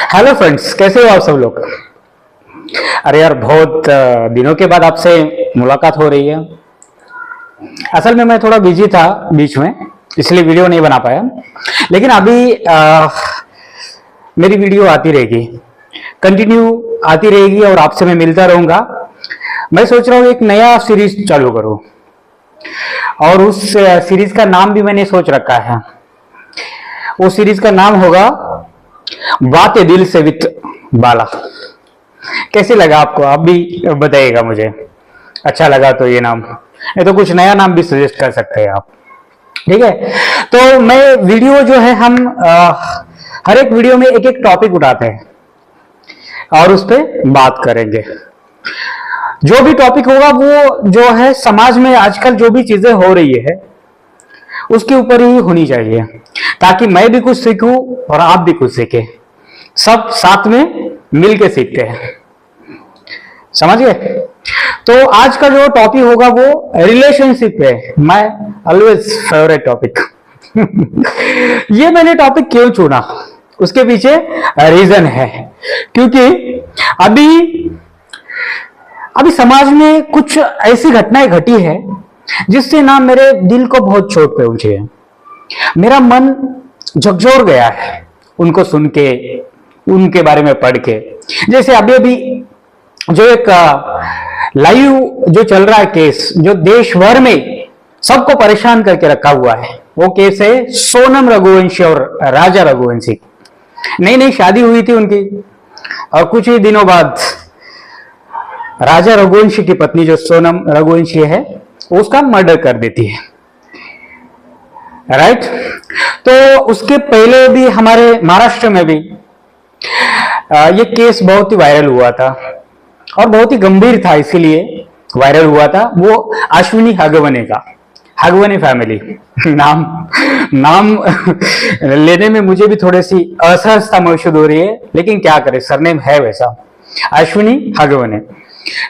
Hello friends, कैसे हो आप सब लोग। अरे यार, बहुत दिनों के बाद आपसे मुलाकात हो रही है। असल में मैं थोड़ा बिजी था बीच में, इसलिए वीडियो नहीं बना पाया। लेकिन अभी मेरी वीडियो आती रहेगी, कंटिन्यू आती रहेगी और आपसे मैं मिलता रहूंगा। मैं सोच रहा हूँ एक नया सीरीज चालू करूं और उस सीरीज का नाम भी मैंने सोच रखा है। वो सीरीज का नाम होगा बातें दिल से विद बाला। कैसे लगा आपको, आप भी बताइएगा मुझे। अच्छा लगा तो ये नाम, नहीं तो कुछ नया नाम भी सजेस्ट कर सकते हैं आप। ठीक है, तो मैं वीडियो जो है हम हर एक वीडियो में एक एक टॉपिक उठाते हैं और उस पर बात करेंगे। जो भी टॉपिक होगा वो जो है समाज में आजकल जो भी चीजें हो रही है उसके ऊपर ही होनी चाहिए, ताकि मैं भी कुछ सीखूं और आप भी कुछ सीखें। सब साथ में मिलके सीखते हैं, समझ गए। तो आज का जो टॉपिक होगा वो रिलेशनशिप है। My always favourite topic. ये मैंने टॉपिक क्यों चुना, उसके पीछे रीजन है। क्योंकि अभी समाज में कुछ ऐसी घटनाएं घटी है जिससे ना मेरे दिल को बहुत चोट पहुंची है। मेरा मन झकझोर गया है उनको सुन के, उनके बारे में पढ़ के। जैसे अभी जो एक लाइव जो चल रहा है केस, जो देश भर में सबको परेशान करके रखा हुआ है, वो केस है सोनम रघुवंशी और राजा रघुवंशी। नई नई शादी हुई थी उनकी और कुछ ही दिनों बाद राजा रघुवंशी की पत्नी जो सोनम रघुवंशी है उसका मर्डर कर देती है, राइट। तो उसके पहले भी हमारे महाराष्ट्र में भी ये केस बहुत ही वायरल हुआ था और बहुत ही गंभीर था, इसीलिए वायरल हुआ था। वो अश्विनी हगवने का, हगवने फैमिली नाम लेने में मुझे भी थोड़ी सी असहजता महसूस हो रही है, लेकिन क्या करें, सरनेम है वैसा, अश्विनी हगवने।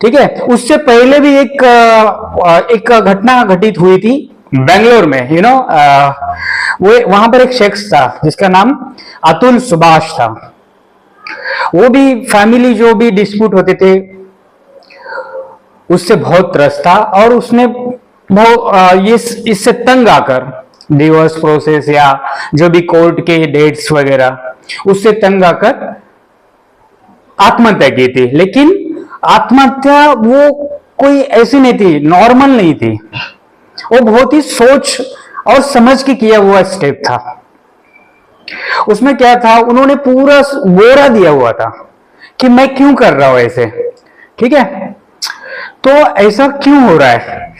ठीक है, उससे पहले भी एक घटना घटित हुई थी बेंगलोर में। वो वहां पर एक शख्स था जिसका नाम अतुल सुभाष था। वो भी फैमिली जो भी डिस्प्यूट होते थे उससे बहुत त्रस्त था और उसने इससे तंग आकर डिवोर्स प्रोसेस या जो भी कोर्ट के डेट्स वगैरह उससे तंग आकर आत्महत्या की थी। लेकिन आत्महत्या वो कोई ऐसी नहीं थी, नॉर्मल नहीं थी, वो बहुत ही सोच और समझ के किया हुआ स्टेप था। उसमें क्या था, उन्होंने पूरा ब्यौरा दिया हुआ था कि मैं क्यों कर रहा हूं ऐसे, ठीक है, तो ऐसा क्यों हो रहा है।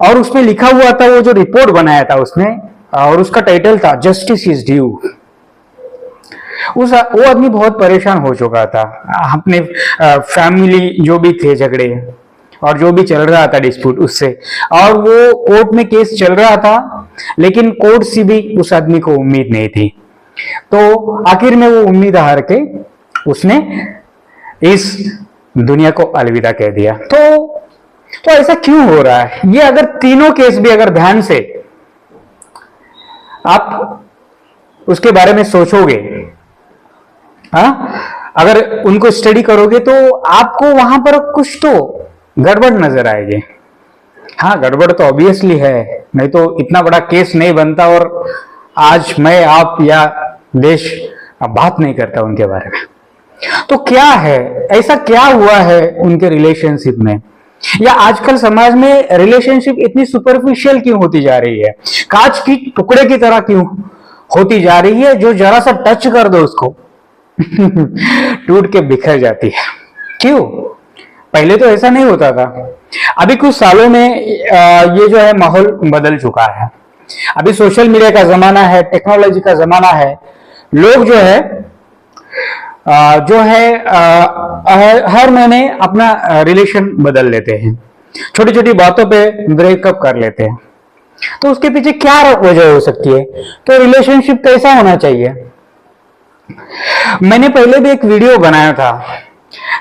और उसमें लिखा हुआ था, वो जो रिपोर्ट बनाया था उसने, और उसका टाइटल था जस्टिस इज ड्यू। वो आदमी बहुत परेशान हो चुका था, अपने फैमिली जो भी थे झगड़े और जो भी चल रहा था डिस्प्यूट उससे, और वो कोर्ट में केस चल रहा था, लेकिन कोर्ट से भी उस आदमी को उम्मीद नहीं थी। तो आखिर में वो उम्मीद हार के उसने इस दुनिया को अलविदा कह दिया। तो ऐसा क्यों हो रहा है, ये अगर तीनों केस भी अगर ध्यान से आप उसके बारे में सोचोगे, अगर उनको स्टडी करोगे तो आपको वहां पर कुछ तो गड़बड़ नजर आएगी। हाँ, गड़बड़ तो ऑब्वियसली है, नहीं तो इतना बड़ा केस नहीं बनता और आज मैं, आप या देश बात नहीं करता उनके बारे में। तो क्या है, ऐसा क्या हुआ है उनके रिलेशनशिप में, या आजकल समाज में रिलेशनशिप इतनी सुपरफिशियल क्यों होती जा रही है, कांच की टुकड़े की तरह क्यों होती जा रही है, जो जरा सा टच कर दो उसको टूट के बिखर जाती है। क्यों? पहले तो ऐसा नहीं होता था। अभी कुछ सालों में ये जो है माहौल बदल चुका है। अभी सोशल मीडिया का जमाना है, टेक्नोलॉजी का जमाना है। लोग जो है हर महीने अपना रिलेशन बदल लेते हैं, छोटी छोटी बातों पे ब्रेकअप कर लेते हैं। तो उसके पीछे क्या वजह हो सकती है, तो रिलेशनशिप कैसा होना चाहिए। मैंने पहले भी एक वीडियो बनाया था,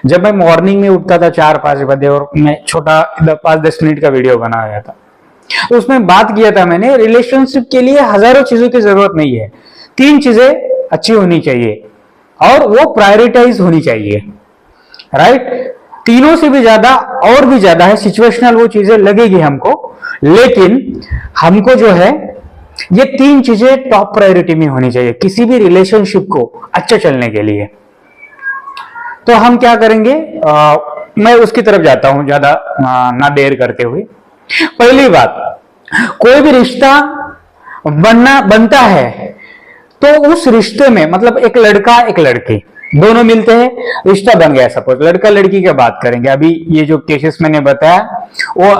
जब मैं मॉर्निंग में उठता था 4-5 बजे, और मैं छोटा 5-10 मिनट का वीडियो बनाया था। तो उसमें बात किया था मैंने, रिलेशनशिप के लिए हजारों चीजों की जरूरत नहीं है, 3 चीजें अच्छी होनी चाहिए। और वो प्रायोरिटाइज होनी चाहिए, राइट। तीनों से भी ज्यादा और भी ज्यादा है, सिचुएशनल वो चीजें लगेगी हमको, लेकिन हमको जो है ये तीन चीजें टॉप प्रायोरिटी में होनी चाहिए किसी भी रिलेशनशिप को अच्छा चलने के लिए। तो हम क्या करेंगे, मैं उसकी तरफ जाता हूं ज्यादा ना देर करते हुए। पहली बात, कोई भी रिश्ता बनता है तो उस रिश्ते में, मतलब एक लड़का एक लड़की दोनों मिलते हैं, रिश्ता बन गया, सपोज लड़का लड़की की बात करेंगे, अभी ये जो केसेस मैंने बताया वो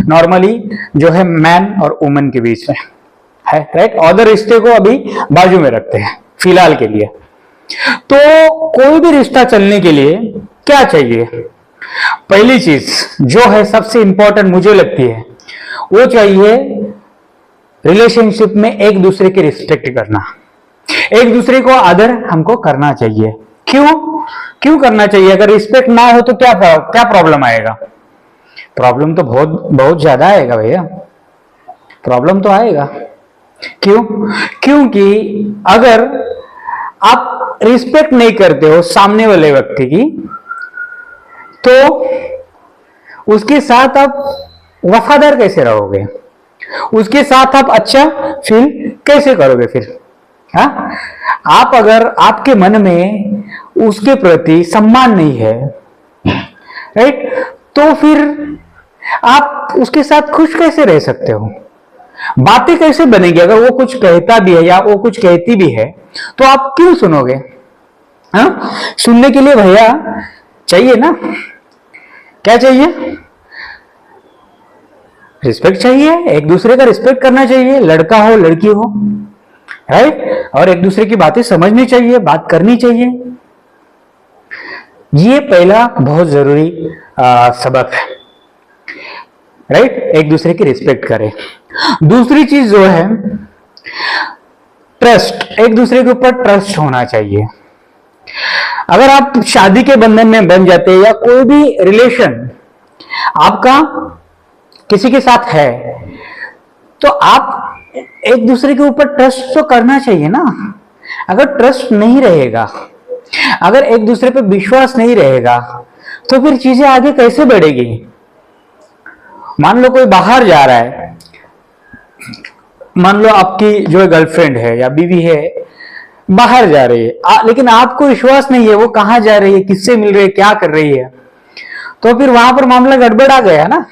नॉर्मली जो है मैन और वुमन के बीच में है, राइट। अदर रिश्ते को अभी बाजू में रखते हैं फिलहाल के लिए। तो कोई भी रिश्ता चलने के लिए क्या चाहिए, पहली चीज जो है सबसे इंपॉर्टेंट मुझे लगती है, वो चाहिए रिलेशनशिप में एक दूसरे की रिस्पेक्ट करना, एक दूसरे को आदर हमको करना चाहिए। क्यों करना चाहिए? अगर रिस्पेक्ट ना हो तो क्या प्रॉब्लम आएगा? प्रॉब्लम तो बहुत ज्यादा आएगा भैया, प्रॉब्लम तो आएगा। क्योंकि अगर आप रिस्पेक्ट नहीं करते हो सामने वाले व्यक्ति की, तो उसके साथ आप वफादार कैसे रहोगे? उसके साथ आप अच्छा फील कैसे करोगे फिर? हाँ, आप अगर आपके मन में उसके प्रति सम्मान नहीं है, राइट, तो फिर आप उसके साथ खुश कैसे रह सकते हो? बातें कैसे बनेगी? अगर वो कुछ कहता भी है या वो कुछ कहती भी है तो आप क्यों सुनोगे? हाँ, सुनने के लिए भैया चाहिए ना, क्या चाहिए? रिस्पेक्ट चाहिए, एक दूसरे का रिस्पेक्ट करना चाहिए, लड़का हो लड़की हो, राइट, और एक दूसरे की बातें समझनी चाहिए, बात करनी चाहिए। ये पहला बहुत जरूरी सबक है, राइट, एक दूसरे की रिस्पेक्ट करें। दूसरी चीज जो है ट्रस्ट, एक दूसरे के ऊपर ट्रस्ट होना चाहिए। अगर आप शादी के बंधन में बन जाते हैं या कोई भी रिलेशन आपका किसी के साथ है, तो आप एक दूसरे के ऊपर ट्रस्ट तो करना चाहिए ना। अगर ट्रस्ट नहीं रहेगा, अगर एक दूसरे पे विश्वास नहीं रहेगा, तो फिर चीजें आगे कैसे बढ़ेगी? मान लो कोई बाहर जा रहा है, मान लो आपकी जो गर्लफ्रेंड है या बीवी है बाहर जा रही है, लेकिन आपको विश्वास नहीं है वो कहां जा रही है, किससे मिल रही है, क्या कर रही है, तो फिर वहां पर मामला गड़बड़ा गया ना।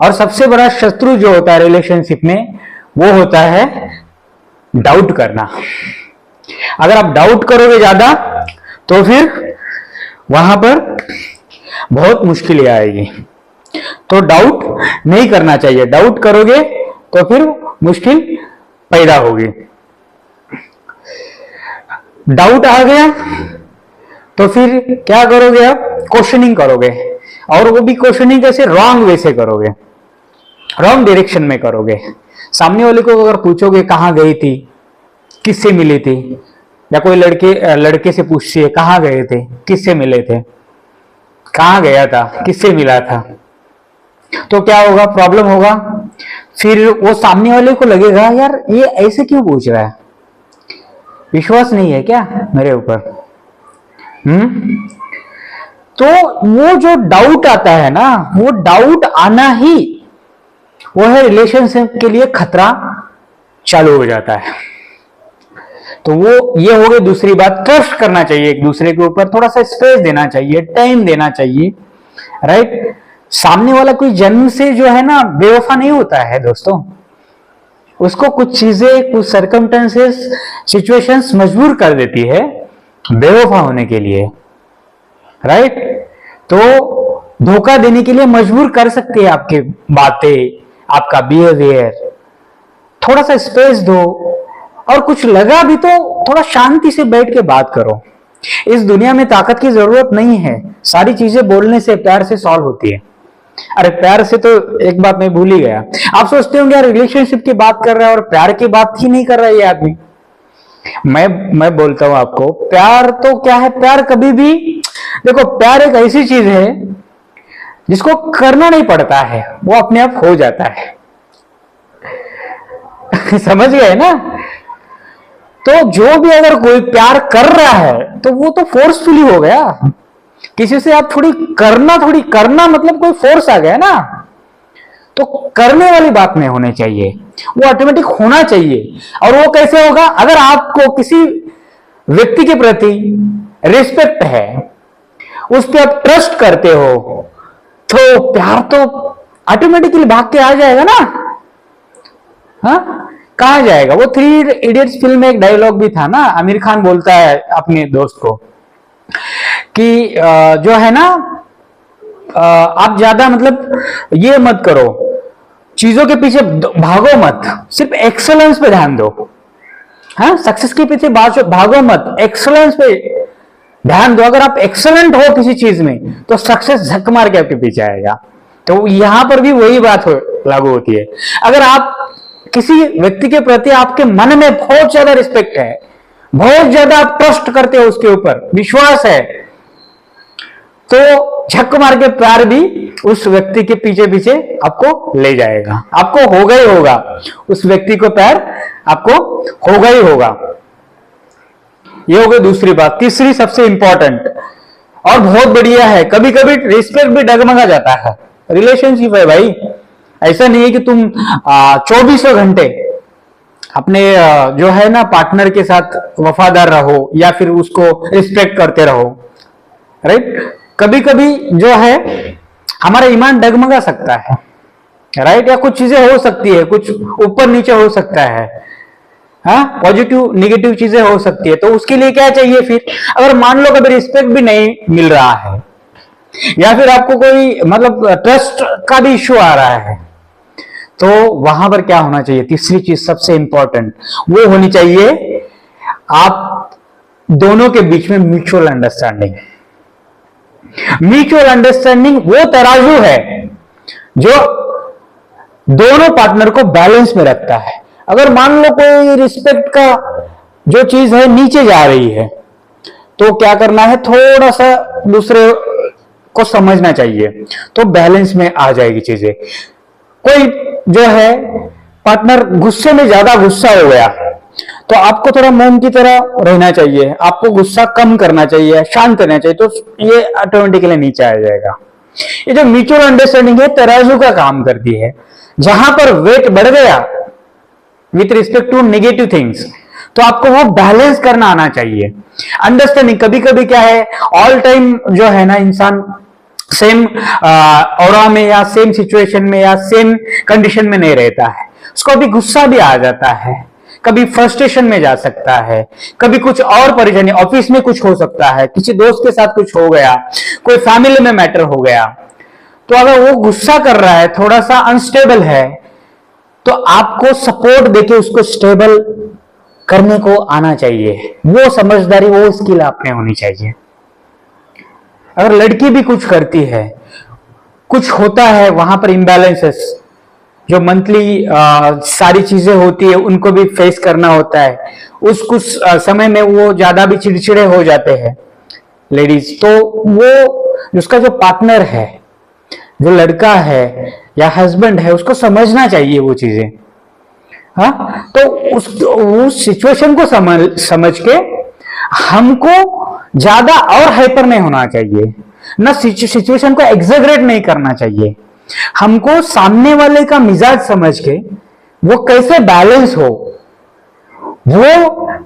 और सबसे बड़ा शत्रु जो होता है रिलेशनशिप में, वो होता है डाउट करना। अगर आप डाउट करोगे ज्यादा तो फिर वहां पर बहुत मुश्किलें आएगी। तो डाउट नहीं करना चाहिए, डाउट करोगे तो फिर मुश्किल पैदा होगी। डाउट आ गया तो फिर क्या करोगे? आप क्वेश्चनिंग करोगे, और वो भी क्वेश्चनिंग कैसे? रॉन्ग वे से करोगे, रॉन्ग डायरेक्शन में करोगे। सामने वाले को अगर पूछोगे कहां गई थी, किससे मिली थी, या कोई लड़के से पूछती है कहां गए थे, किससे मिले थे, कहां गया था, किससे मिला था, तो क्या होगा? प्रॉब्लम होगा। फिर वो सामने वाले को लगेगा यार ये ऐसे क्यों पूछ रहा है, विश्वास नहीं है क्या मेरे ऊपर? तो वो जो डाउट आता है ना, वो डाउट आना ही वो है रिलेशनशिप के लिए खतरा चालू हो जाता है। तो वो ये हो गई दूसरी बात। ट्रस्ट करना चाहिए एक दूसरे के ऊपर, थोड़ा सा स्पेस देना चाहिए, टाइम देना चाहिए, राइट। सामने वाला कोई जन्म से जो है ना बेवफा नहीं होता है दोस्तों, उसको कुछ चीजें, कुछ सर्कमस्टेंसेस, सिचुएशंस मजबूर कर देती है बेवफा होने के लिए, राइट। तो धोखा देने के लिए मजबूर कर सकती है आपकी बातें, आपका बिहेवियर। थोड़ा सा स्पेस दो, और कुछ लगा भी तो थोड़ा शांति से बैठ के बात करो। इस दुनिया में ताकत की जरूरत नहीं है, सारी चीजें बोलने से, प्यार से सॉल्व होती है। अरे प्यार से तो एक बात मैं भूल ही गया, आप सोचते होंगे यार रिलेशनशिप की बात कर रहा है और प्यार की बात ही नहीं कर रहा है ये आदमी। मैं बोलता हूं आपको, प्यार तो क्या है, प्यार कभी भी, देखो प्यार एक ऐसी चीज है जिसको करना नहीं पड़ता है, वो अपने आप हो जाता है। समझ गए ना? तो जो भी अगर कोई प्यार कर रहा है तो वो तो फोर्सफुली हो गया। किसी से आप थोड़ी करना मतलब कोई फोर्स आ गया ना, तो करने वाली बात नहीं होनी चाहिए, वो ऑटोमेटिक होना चाहिए। और वो कैसे होगा? अगर आपको किसी व्यक्ति के प्रति रिस्पेक्ट है, उस पर आप ट्रस्ट करते हो, तो प्यार तो ऑटोमेटिकली भाग के आ जाएगा ना। हाँ, कहा जाएगा? वो 3 इडियट्स फिल्म में एक डायलॉग भी था ना, आमिर खान बोलता है अपने दोस्त को कि जो है ना, आप ज्यादा मतलब ये मत करो, चीजों के पीछे भागो मत, सिर्फ एक्सेलेंस पे ध्यान दो। हाँ, सक्सेस के पीछे भागो मत, एक्सेलेंस पे ध्यान दो। अगर आप एक्सेलेंट हो किसी चीज में तो सक्सेस झक मार के आपके पीछे आएगा। तो यहां पर भी वही बात लागू होती है। अगर आप किसी व्यक्ति के प्रति आपके मन में बहुत ज्यादा रिस्पेक्ट है, बहुत ज्यादा आप ट्रस्ट करते हो, उसके ऊपर विश्वास है, तो झक मार के प्यार भी उस व्यक्ति के पीछे पीछे आपको ले जाएगा। आपको होगा ही होगा, उस व्यक्ति को प्यार आपको होगा ही होगा। ये हो गई दूसरी बात। तीसरी सबसे इंपॉर्टेंट और बहुत बढ़िया है, कभी कभी रिस्पेक्ट भी डगमगा जाता है। रिलेशनशिप है भाई, ऐसा नहीं है कि तुम 24 घंटे अपने जो है ना पार्टनर के साथ वफादार रहो या फिर उसको रिस्पेक्ट करते रहो, राइट। कभी कभी जो है हमारा ईमान डगमगा सकता है, राइट, या कुछ चीजें हो सकती है, कुछ ऊपर नीचे हो सकता है, हाँ, पॉजिटिव निगेटिव चीजें हो सकती है। तो उसके लिए क्या चाहिए फिर? अगर मान लो कभी रिस्पेक्ट भी नहीं मिल रहा है या फिर आपको कोई मतलब ट्रस्ट का भी इश्यू आ रहा है, तो वहां पर क्या होना चाहिए? तीसरी चीज सबसे इंपॉर्टेंट वो होनी चाहिए, आप दोनों के बीच में म्यूचुअल अंडरस्टैंडिंग। म्यूचुअल अंडरस्टैंडिंग वो तराजू है जो दोनों पार्टनर को बैलेंस में रखता है। अगर मान लो कोई रिस्पेक्ट का जो चीज है नीचे जा रही है, तो क्या करना है? थोड़ा सा दूसरे को समझना चाहिए, तो बैलेंस में आ जाएगी चीजें। कोई जो है पार्टनर गुस्से में ज्यादा गुस्सा हो गया, तो आपको थोड़ा मौन की तरह रहना चाहिए, आपको गुस्सा कम करना चाहिए, शांत रहना चाहिए, तो ये ऑटोमेटिकली नीचे आ जाएगा। ये जो म्यूचुअल अंडरस्टैंडिंग है तराजू का काम करती है। जहां पर वेट बढ़ गया with respect to negative things, तो आपको वो बैलेंस करना आना चाहिए। अंडरस्टैंडिंग कभी कभी क्या है, ऑल टाइम जो है ना इंसान सेम ऑरा में या सेम सिचुएशन में या सेम कंडीशन में नहीं रहता है, उसको अभी गुस्सा भी आ जाता है, कभी फ्रस्ट्रेशन में जा सकता है, कभी कुछ और परेशानी, ऑफिस में कुछ हो सकता है, किसी दोस्त के साथ कुछ हो गया, कोई फैमिली में मैटर हो गया। तो अगर वो गुस्सा कर रहा है, थोड़ा सा अनस्टेबल है, तो आपको सपोर्ट देके उसको स्टेबल करने को आना चाहिए। वो समझदारी, वो स्किल आप में होनी चाहिए। अगर लड़की भी कुछ करती है, कुछ होता है वहां पर इम्बैलेंसेस, जो मंथली सारी चीजें होती है उनको भी फेस करना होता है, उस कुछ समय में वो ज्यादा भी चिड़चिड़े हो जाते हैं लेडीज, तो वो उसका जो पार्टनर है, जो लड़का है या हस्बैंड है, उसको समझना चाहिए वो चीजें। हाँ, तो उस सिचुएशन को समझ के हमको ज्यादा और हाइपर नहीं होना चाहिए, ना सिचुएशन को एग्जैगरेट नहीं करना चाहिए। हमको सामने वाले का मिजाज समझ के वो कैसे बैलेंस हो, वो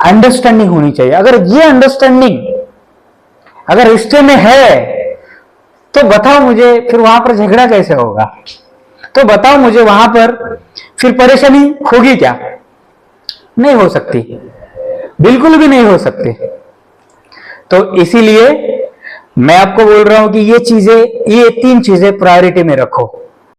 अंडरस्टैंडिंग होनी चाहिए। अगर ये अंडरस्टैंडिंग अगर रिश्ते में है, तो बताओ मुझे फिर वहां पर झगड़ा कैसे होगा? तो बताओ मुझे वहां पर फिर परेशानी होगी क्या? नहीं हो सकती, बिल्कुल भी नहीं हो सकती। तो इसीलिए मैं आपको बोल रहा हूं कि ये 3 चीजें प्रायोरिटी में रखो।